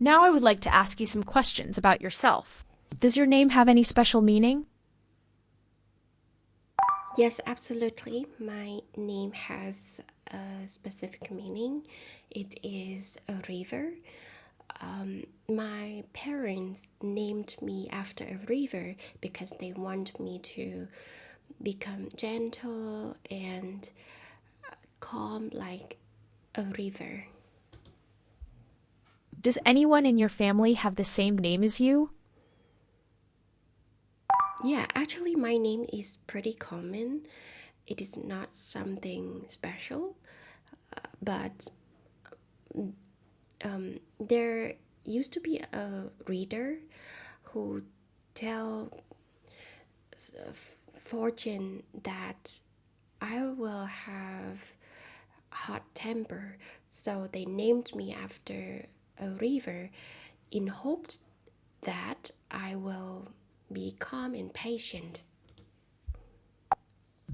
Now I would like to ask you some questions about yourself. Does your name have any special meaning? Yes, absolutely. My name has a specific meaning. It is a river. My parents named me after a river because they want me to become gentle and calm like a river. Does anyone in your family have the same name as you? Yeah, actually, my name is pretty common. It is not something special, but there used to be a reader who tell fortune that I will have hot temper, so they named me after a river in hopes that I will be calm and patient.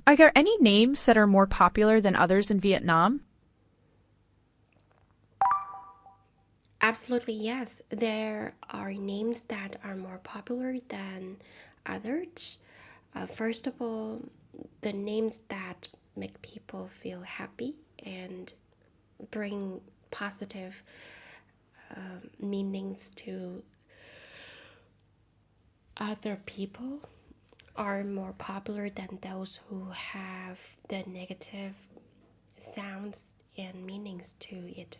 Are there any names that are more popular than others in Vietnam? Absolutely, yes. There are names that are more popular than others. First of all, the names that make people feel happy and bring positive meanings to other people are more popular than those who have the negative sounds and meanings to it.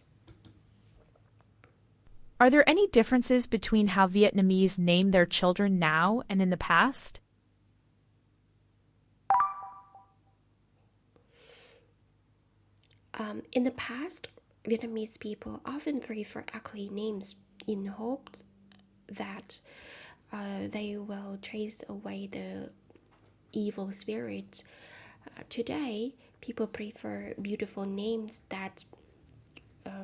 Are there any differences between how Vietnamese name their children now and in the past? In the past, Vietnamese people often prefer ugly names in hopes that they will chase away the evil spirits. Today, people prefer beautiful names that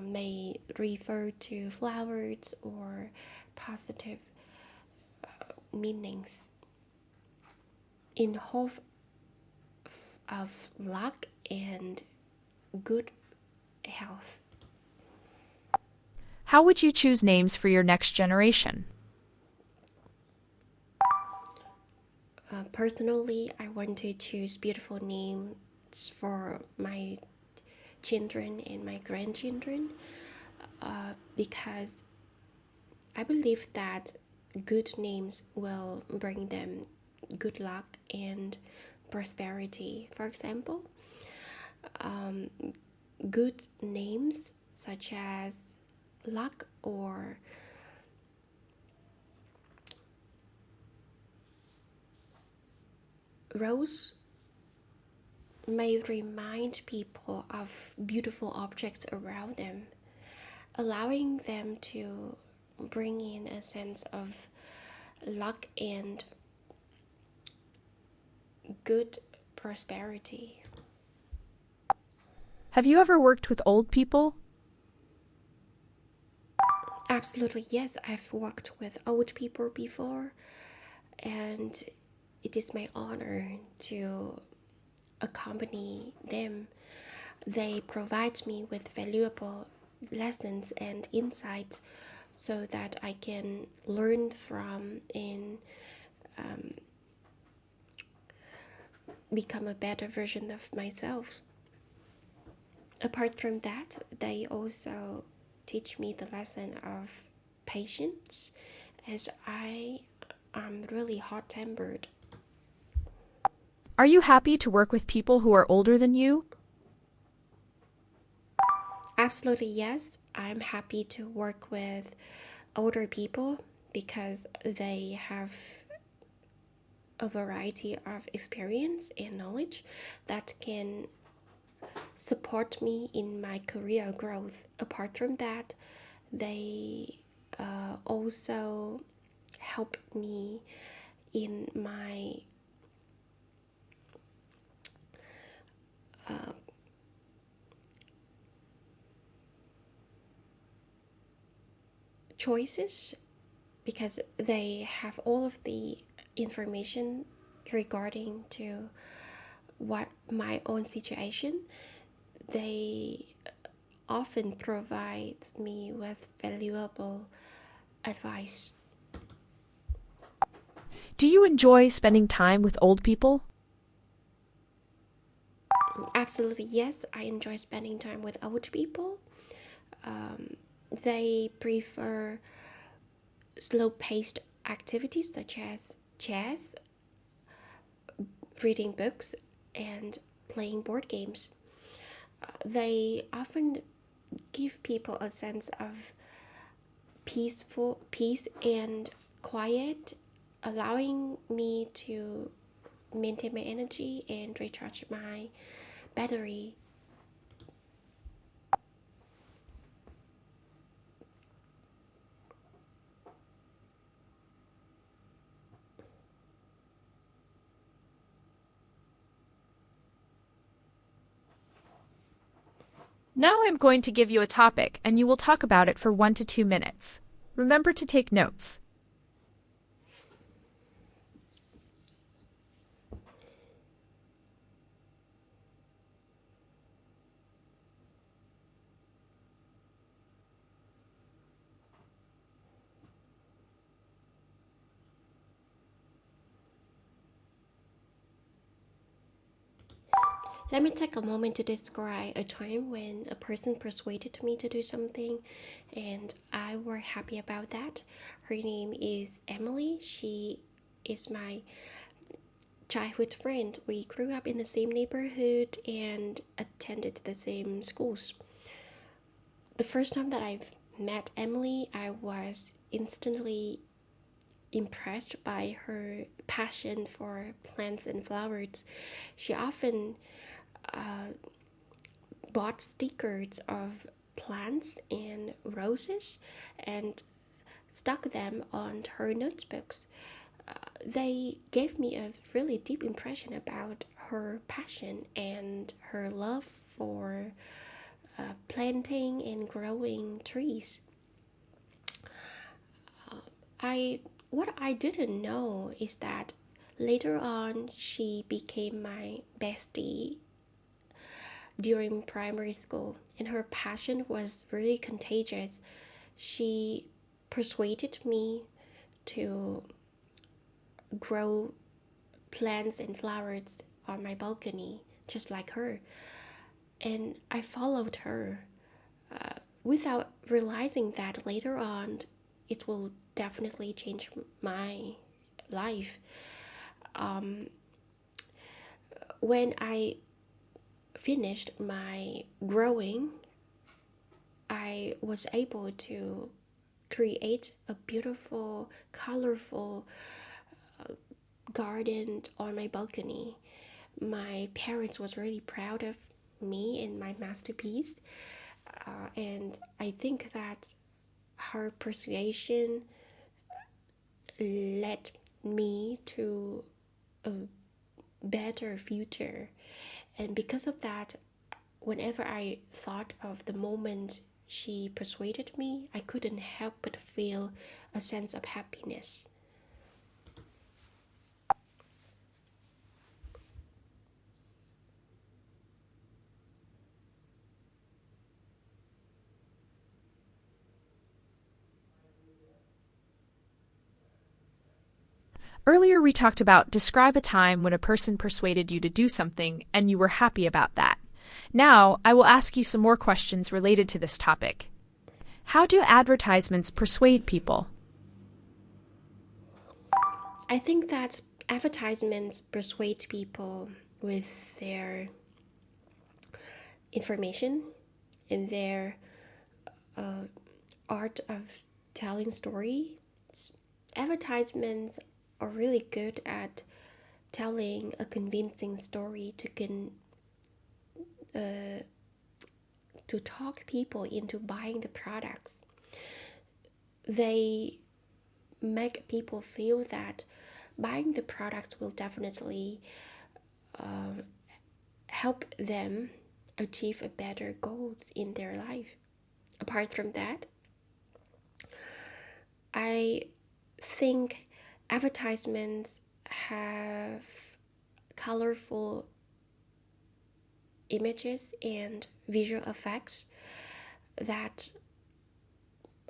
may refer to flowers or positive meanings in hope of luck and good health. How would you choose names for your next generation? Personally, I want to choose beautiful names for my children and my grandchildren because I believe that good names will bring them good luck and prosperity. For example, good names such as luck or rose may remind people of beautiful objects around them, allowing them to bring in a sense of luck and good prosperity. Have you ever worked with old people? Absolutely, yes, I've worked with old people before, and it is my honor to accompany them. They provide me with valuable lessons and insights so that I can learn from and become a better version of myself. Apart from that, they also teach me the lesson of patience as I am really hot tempered. Are you happy to work with people who are older than you? Absolutely, yes. I'm happy to work with older people because they have a variety of experience and knowledge that can support me in my career growth. Apart from that, they also help me in my choices because they have all of the information regarding to what my own situation. They often provides me with valuable advice. Do you enjoy spending time with old people? Absolutely, yes. I enjoy spending time with old people. They prefer slow-paced activities such as chess, reading books, and playing board games. They often give people a sense of peace and quiet, allowing me to maintain my energy and recharge my battery. Now I'm going to give you a topic, and you will talk about it for 1 to 2 minutes. Remember to take notes. Let me take a moment to describe a time when a person persuaded me to do something and I were happy about that. Her name is Emily. She is my childhood friend. We grew up in the same neighborhood and attended the same schools. The first time that I've met Emily, I was instantly impressed by her passion for plants and flowers. She often bought stickers of plants and roses and stuck them on her notebooks. They gave me a really deep impression about her passion and her love for planting and growing trees. I what I didn't know is that later on she became my bestie during primary school, and her passion was really contagious. She persuaded me to grow plants and flowers on my balcony, just like her. And I followed her without realizing that later on it will definitely change my life. When I finished my growing, I was able to create a beautiful, colorful garden on my balcony. My parents was really proud of me and my masterpiece, and I think that her persuasion led me to a better future. And because of that, whenever I thought of the moment she persuaded me, I couldn't help but feel a sense of happiness. Earlier, we talked about describe a time when a person persuaded you to do something and you were happy about that. Now, I will ask you some more questions related to this topic. How do advertisements persuade people? I think that advertisements persuade people with their information and their art of telling stories. Advertisements are really good at telling a convincing story to talk people into buying the products. They make people feel that buying the products will definitely help them achieve a better goals in their life. Apart from that, I think advertisements have colorful images and visual effects. that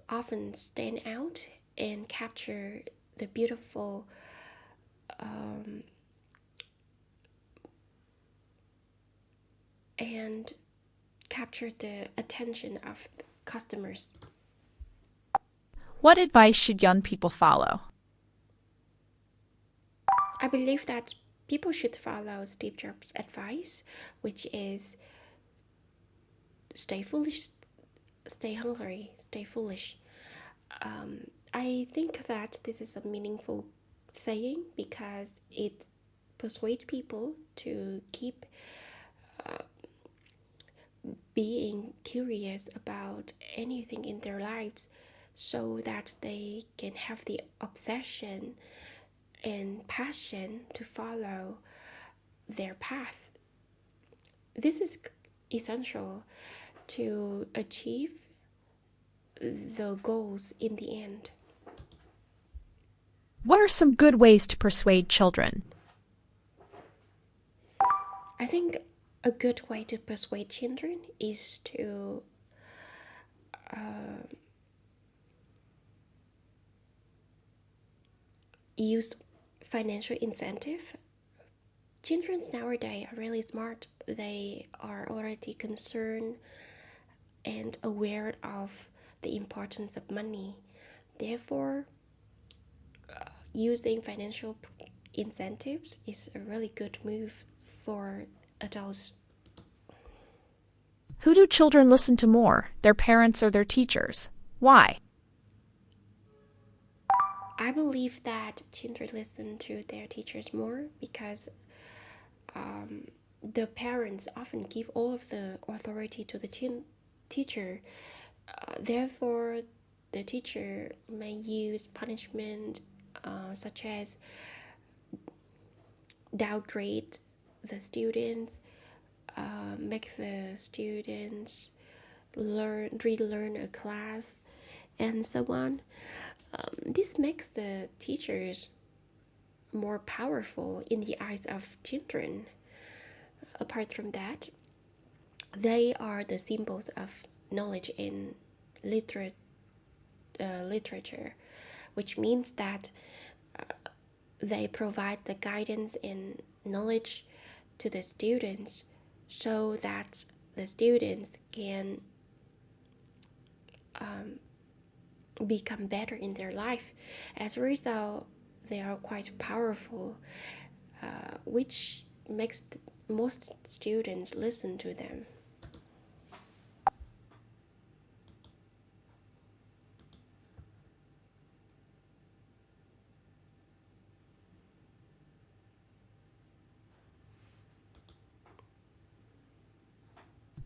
often stand out and capture the beautiful and capture the attention of customers. What advice should young people follow? I believe that people should follow Steve Jobs' advice, which is stay foolish, stay hungry, stay foolish. I think that this is a meaningful saying because it persuades people to keep being curious about anything in their lives so that they can have the obsession and passion to follow their path. This is essential to achieve the goals in the end. What are some good ways to persuade children? I think a good way to persuade children is to use financial incentive. Children nowadays are really smart. They are already concerned and aware of the importance of money. Therefore, using financial incentives is a really good move for adults. Who do children listen to more, their parents or their teachers? Why? I believe that children listen to their teachers more because the parents often give all of the authority to the teacher. Therefore, the teacher may use punishment such as downgrade the students, make the students relearn a class, and so on. This makes the teachers more powerful in the eyes of children. Apart from that, they are the symbols of knowledge in literature, which means that they provide the guidance and knowledge to the students so that the students can become better in their life. As a result, they are quite powerful, which makes most students listen to them.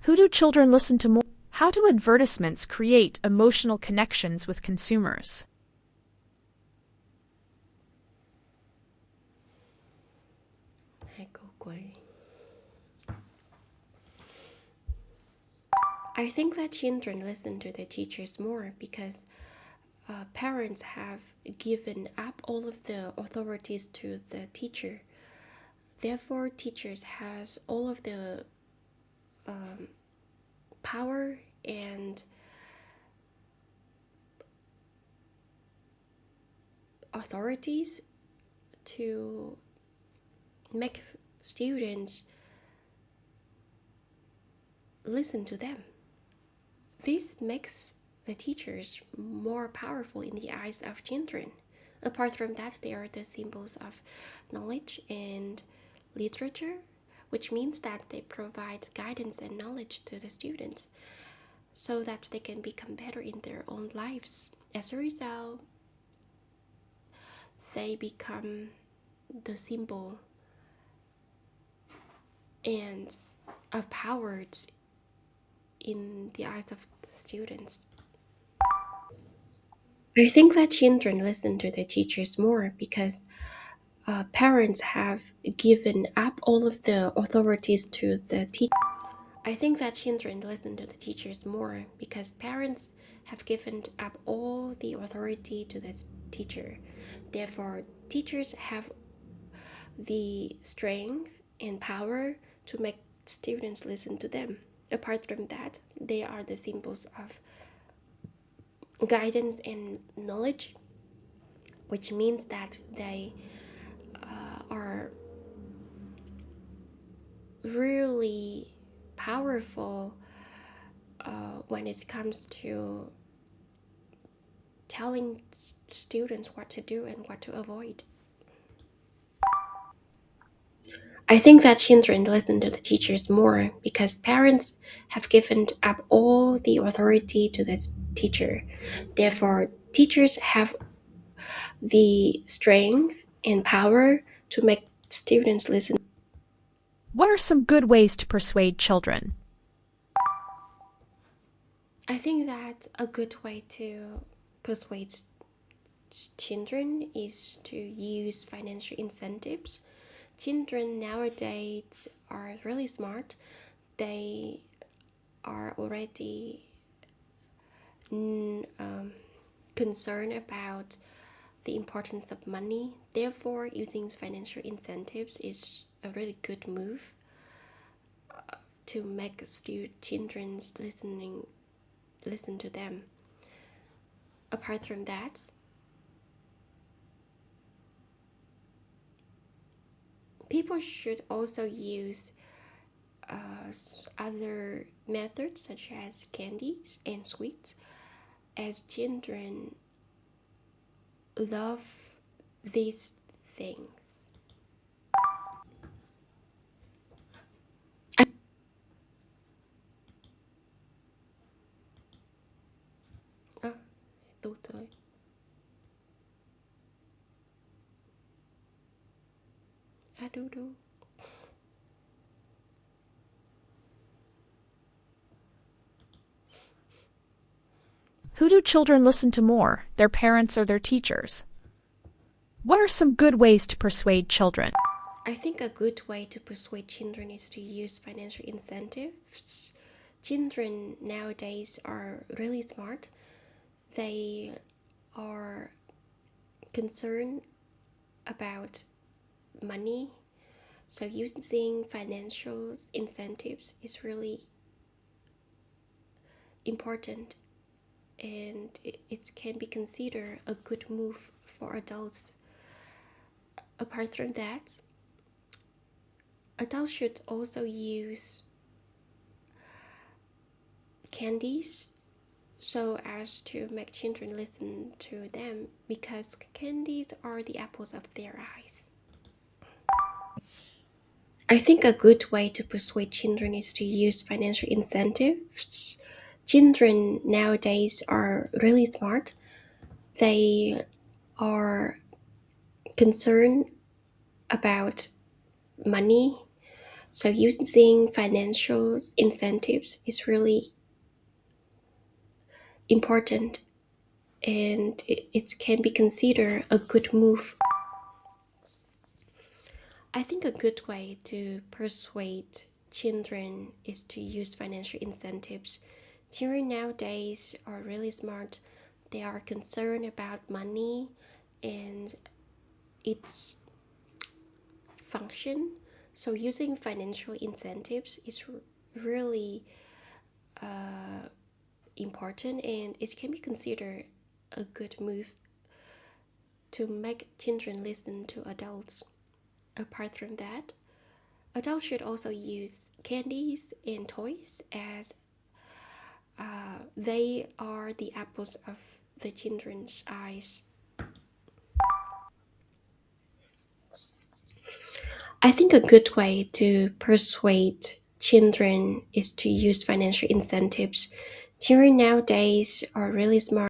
Who do children listen to more? How do advertisements create emotional connections with consumers? I think that children listen to their teachers more because parents have given up all of the authorities to the teacher. Therefore, teachers has all of the power and authorities to make students listen to them. This makes the teachers more powerful in the eyes of children. Apart from that, they are the symbols of knowledge and literature, which means that they provide guidance and knowledge to the students so that they can become better in their own lives. As a result, they become the symbol and of power in the eyes of the students. I think that children listen to their teachers more because parents have given up all of the authorities to the teacher. I think that children listen to the teachers more because parents have given up all the authority to the teacher. Therefore, teachers have the strength and power to make students listen to them. Apart from that, they are the symbols of guidance and knowledge, which means that they are really powerful when it comes to telling students what to do and what to avoid. I think that children listen to the teachers more because parents have given up all the authority to the teacher. Therefore, teachers have the strength and power to make students listen. What are some good ways to persuade children? I think that a good way to persuade children is to use financial incentives. Children nowadays are really smart. They are already concerned about the importance of money. Therefore, using financial incentives is a really good move to make children listen to them. Apart from that, people should also use other methods such as candies and sweets, as children love these things. À, tốt rồi. À, đu đu. Who do children listen to more, their parents or their teachers? What are some good ways to persuade children? I think a good way to persuade children is to use financial incentives. Children nowadays are really smart. They are concerned about money. So using financial incentives is really important, and it can be considered a good move for adults. Apart from that, adults should also use candies so as to make children listen to them, because candies are the apples of their eyes. I think a good way to persuade children is to use financial incentives. Children nowadays are really smart. They are concerned about money. So using financial incentives is really important, and it can be considered a good move. I think a good way to persuade children is to use financial incentives. Children nowadays are really smart. They are concerned about money and its function. So using financial incentives is really important, and it can be considered a good move to make children listen to adults. Apart from that, adults should also use candies and toys, as they are the apples of the children's eyes. I think a good way to persuade children is to use financial incentives. Children nowadays are really smart.